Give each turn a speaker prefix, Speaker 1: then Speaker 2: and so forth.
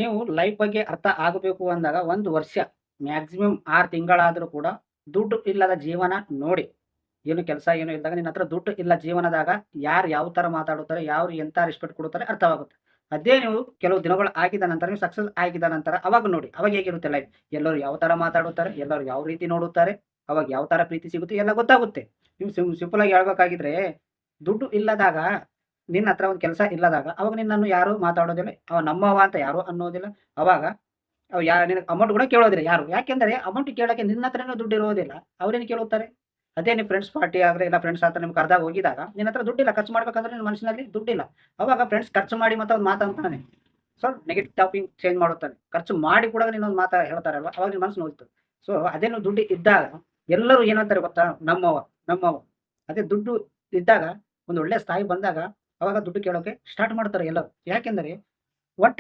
Speaker 1: ನೀವು ಲೈಫ್ ಬಗ್ಗೆ ಅರ್ಥ ಆಗಬೇಕು ಅಂದಾಗ 1 ವರ್ಷ ಮ್ಯಾಕ್ಸಿಮಮ್ 6 ತಿಂಗಳಾದರೂ ಕೂಡ ದುಡ್ಡು ಇಲ್ಲದ ಜೀವನ ನೋಡಿ. ಏನು ಕೆಲಸ ಏನು ಇಲ್ದಾಗ ನಿನ್ನ ಹತ್ರ ದುಡ್ಡು ಇಲ್ಲ ಜೀವನದಾಗ ಯಾರು ಯಾವ ಥರ ಮಾತಾಡುತ್ತಾರೆ, ಯಾರು ಎಂಥ ರೆಸ್ಪೆಕ್ಟ್ ಕೊಡುತ್ತಾರೆ ಅರ್ಥವಾಗುತ್ತೆ. ಅದೇ ನೀವು ಕೆಲವು ದಿನಗಳು ಆಗಿದ ನಂತರ ನೀವು ಸಕ್ಸಸ್ ಆಗಿದ ನಂತರ ಅವಾಗ ನೋಡಿ. ಅವಾಗ ಹೇಗಿರುತ್ತೆ ಲೈಫ್? ಎಲ್ಲರೂ ಯಾವ ಥರ ಮಾತಾಡುತ್ತಾರೆ, ಎಲ್ಲರೂ ಯಾವ ರೀತಿ ನೋಡುತ್ತಾರೆ, ಅವಾಗ ಯಾವ ಥರ ಪ್ರೀತಿ ಸಿಗುತ್ತೆ ಎಲ್ಲ ಗೊತ್ತಾಗುತ್ತೆ. ನೀವು ಸಿಂಪಲ್ ಆಗಿ ಹೇಳ್ಬೇಕಾಗಿದ್ರೆ ದುಡ್ಡು ಇಲ್ಲದಾಗ ನಿನ್ನ ಹತ್ರ ಒಂದು ಕೆಲಸ ಇಲ್ಲದಾಗ ಅವಾಗ ನಿನ್ನನ್ನು ಯಾರು ಮಾತಾಡೋದಿಲ್ಲ. ಅವ ನಮ್ಮವ ಅಂತ ಯಾರು ಅನ್ನೋದಿಲ್ಲ. ಅವಾಗ ಅವ್ ನಿನಗೆ ಅಮೌಂಟ್ ಕೂಡ ಕೇಳೋದಿಲ್ಲ ಯಾರು. ಯಾಕೆಂದರೆ ಅಮೌಂಟ್ ಕೇಳೋಕ್ಕೆ ನಿನ್ನ ಹತ್ರನೂ ದುಡ್ಡು ಇರೋದಿಲ್ಲ. ಅವ್ರೇನು ಕೇಳುತ್ತಾರೆ? ಅದೇ ನೀವು ಫ್ರೆಂಡ್ಸ್ ಪಾರ್ಟಿ ಆದ್ರೆ ಇಲ್ಲ ಫ್ರೆಂಡ್ಸ್ ಹತ್ರ ನಿಮ್ಗೆ ಕರೆದಾಗ ಹೋಗಿದಾಗ ನಿನ್ನ ಹತ್ರ ದುಡ್ಡಿಲ್ಲ ಖರ್ಚು ಮಾಡ್ಬೇಕಂದ್ರೆ ನಿನ್ನ ಮನಸ್ಸಿನಲ್ಲಿ ದುಡ್ಡಿಲ್ಲ. ಅವಾಗ ಫ್ರೆಂಡ್ಸ್ ಖರ್ಚು ಮಾಡಿ ಮತ್ತೆ ಒಂದು ಮಾತು ಅಂತಾನೆ. ಸೊ ನೆಗೆಟಿವ್ ಟಾಪಿಕ್ ಚೇಂಜ್ ಮಾಡುತ್ತಾನೆ. ಖರ್ಚು ಮಾಡಿ ಕೂಡ ನೀನೊಂದು ಮಾತು ಹೇಳ್ತಾರಲ್ವ ಅವಾಗ ನಿನ್ನ ಮನಸ್ಸು ನೋಯ್ತು. ಸೊ ಅದೇ ನೀವು ದುಡ್ಡು ಇದ್ದಾಗ ಎಲ್ಲರೂ ಏನಂತಾರೆ ಗೊತ್ತಾ? ನಮ್ಮವ, ನಮ್ಮವ. ಅದೇ ದುಡ್ಡು ಇದ್ದಾಗ ಒಂದು ಒಳ್ಳೆ ಸ್ಥಾಯಿ ಬಂದಾಗ ಅವಾಗ ದುಡ್ಡು ಕೇಳೋಕೆ ಸ್ಟಾರ್ಟ್ ಮಾಡ್ತಾರೆ ಎಲ್ಲರೂ. ಯಾಕೆಂದರೆ